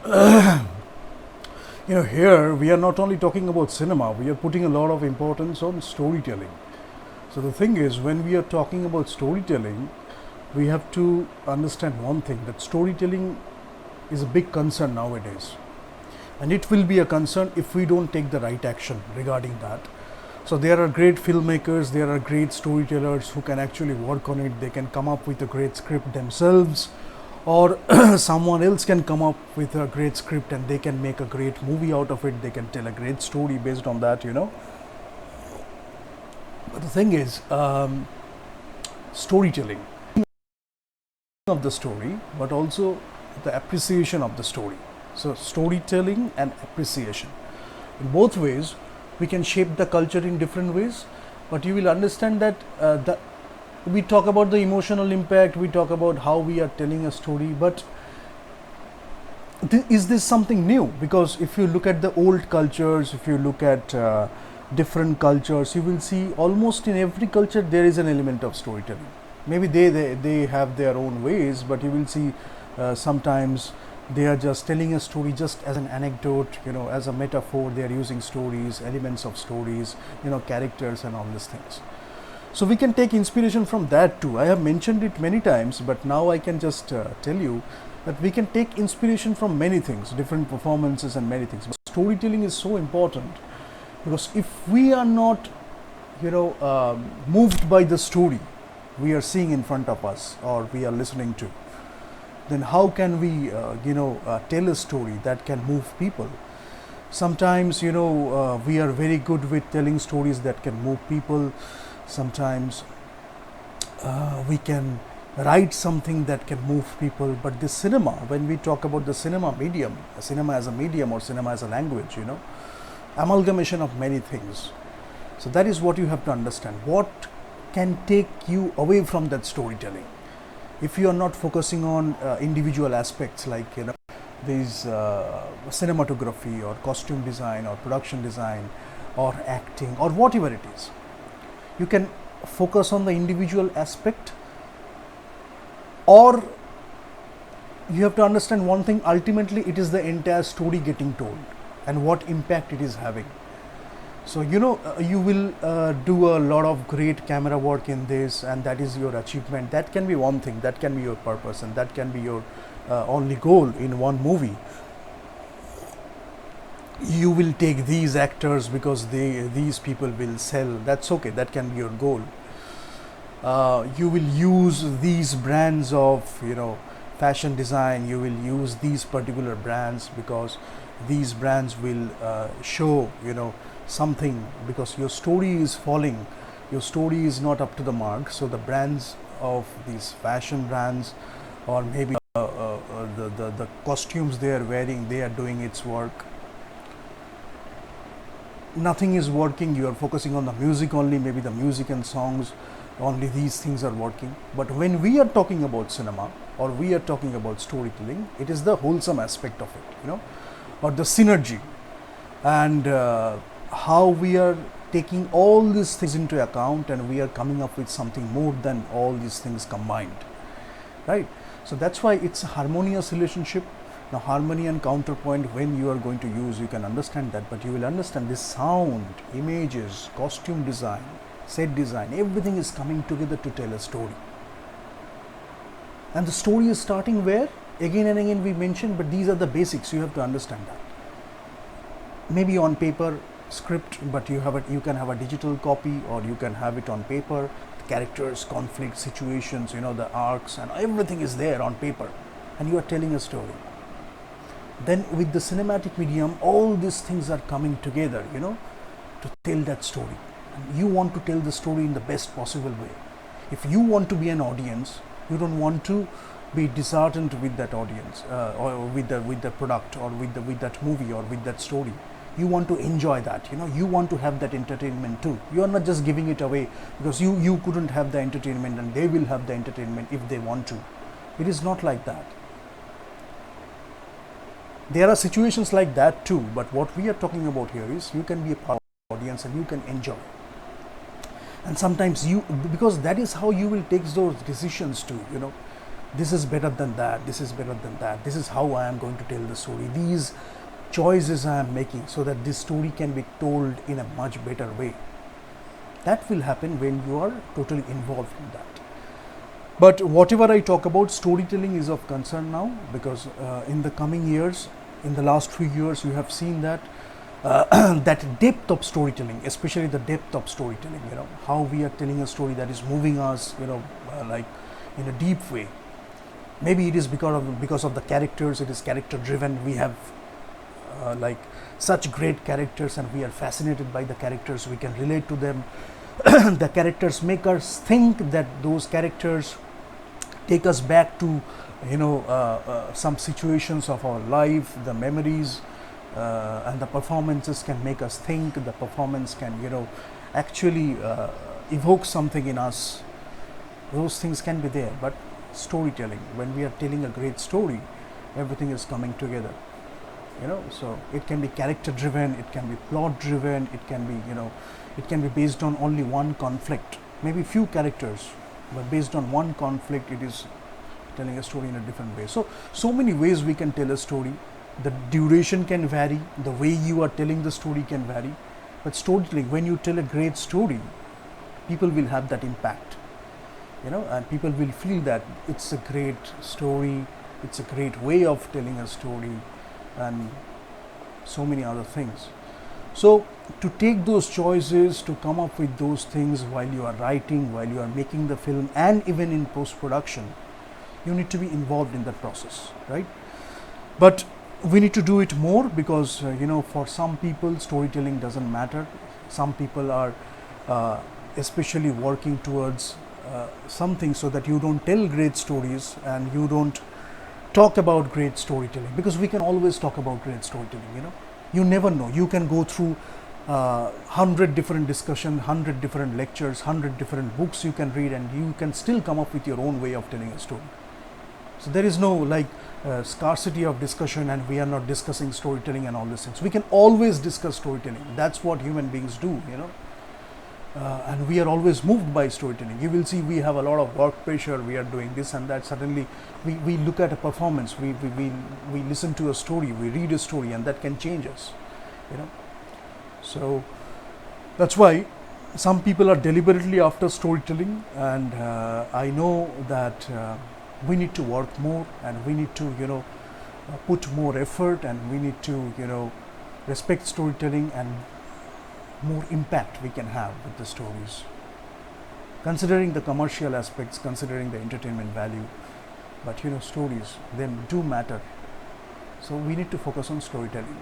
Here we are not only talking about cinema, we are putting a lot of importance on storytelling. So the thing is, when we are talking about storytelling, we have to understand one thing, that storytelling is a big concern nowadays. And it will be a concern if we don't take the right action regarding that. So there are great filmmakers, there are great storytellers who can actually work on it. They can come up with a great script themselves, or someone else can come up with a great script and they can make a great movie out of it. They can tell a great story based on that. But the thing is, storytelling of the story, but also the appreciation of the story. So storytelling and appreciation. In both ways, we can shape the culture in different ways, but you will understand that we talk about the emotional impact, we talk about how we are telling a story, but is this something new? Because if you look at the old cultures, if you look at different cultures, you will see almost in every culture there is an element of storytelling. Maybe they have their own ways, but you will see sometimes they are just telling a story just as an anecdote, as a metaphor. They are using stories, elements of stories, characters and all these things. So we can take inspiration from that too. I have mentioned it many times, but now I can just tell you that we can take inspiration from many things, different performances and many things. But storytelling is so important, because if we are not, moved by the story we are seeing in front of us or we are listening to, then how can we, tell a story that can move people? Sometimes, we are very good with telling stories that can move people. Sometimes we can write something that can move people. But the cinema, when we talk about the cinema medium, cinema as a medium or cinema as a language, amalgamation of many things. So that is what you have to understand. What can take you away from that storytelling? If you are not focusing on individual aspects like these cinematography or costume design or production design or acting or whatever it is, you can focus on the individual aspect, or you have to understand one thing, ultimately it is the entire story getting told and what impact it is having. So you will do a lot of great camera work in this, and that is your achievement. That can be one thing, that can be your purpose, and that can be your only goal in one movie. You will take these actors because these people will sell. That's okay, that can be your goal. You will use these brands of fashion design. You will use these particular brands because these brands will show something, because your story is falling, your story is not up to the mark. So the brands of these fashion brands, or maybe the costumes they are wearing, they are doing its work. Nothing is working, you are focusing on the music only, maybe the music and songs only, these things are working. But when we are talking about cinema or we are talking about storytelling, it is the wholesome aspect of it, or the synergy, and how we are taking all these things into account and we are coming up with something more than all these things combined, right? So that's why it's a harmonious relationship. Now harmony and counterpoint, when you are going to use, you can understand that, but you will understand this sound, images, costume design, set design, everything is coming together to tell a story. And the story is starting where? Again and again we mentioned, but these are the basics, you have to understand that. Maybe on paper script, but you can have a digital copy, or you can have it on paper. Characters, conflict, situations, the arcs, and everything is there on paper, and you are telling a story. Then with the cinematic medium, all these things are coming together, to tell that story. And you want to tell the story in the best possible way. If you want to be an audience, you don't want to be disheartened with that audience, or with the product, or with that movie, or with that story. You want to enjoy that, you want to have that entertainment too. You are not just giving it away because you couldn't have the entertainment and they will have the entertainment if they want to. It is not like that. There are situations like that too, but what we are talking about here is you can be a part of the audience and you can enjoy. And sometimes because that is how you will take those decisions too, this is better than that, this is better than that, this is how I am going to tell the story, these choices I am making so that this story can be told in a much better way. That will happen when you are totally involved in that. But whatever I talk about, storytelling is of concern now, because in the coming years, in the last 3 years, you have seen that that depth of storytelling, especially the depth of storytelling, how we are telling a story that is moving us, like in a deep way. Maybe it is because of the characters, it is character driven. We have like such great characters and we are fascinated by the characters, we can relate to them. The characters make us think, that those characters take us back to some situations of our life, the memories, and the performances can make us think, the performance can actually evoke something in us. Those things can be there. But storytelling, when we are telling a great story, everything is coming together, so it can be character driven, it can be plot driven, it can be it can be based on only one conflict, maybe few characters, but based on one conflict, it is telling a story in a different way. So many ways we can tell a story. The duration can vary, the way you are telling the story can vary, but storytelling, when you tell a great story, people will have that impact, and people will feel that it's a great story, it's a great way of telling a story, and so many other things. So to take those choices, to come up with those things while you are writing, while you are making the film, and even in post-production, you need to be involved in that process, right? But we need to do it more, because for some people storytelling doesn't matter. Some people are especially working towards something so that you don't tell great stories and you don't talk about great storytelling, because we can always talk about great storytelling. You never know, you can go through 100 different discussions, 100 different lectures, 100 different books you can read, and you can still come up with your own way of telling a story. So there is no scarcity of discussion and we are not discussing storytelling and all these things. We can always discuss storytelling. That's what human beings do, and we are always moved by storytelling. You will see we have a lot of work pressure, we are doing this and that. Suddenly we look at a performance, we listen to a story, we read a story, and that can change us, So that's why some people are deliberately after storytelling, and I know that we need to work more, and we need to put more effort, and we need to respect storytelling, and more impact we can have with the stories, considering the commercial aspects, considering the entertainment value. But stories, they do matter, so we need to focus on storytelling.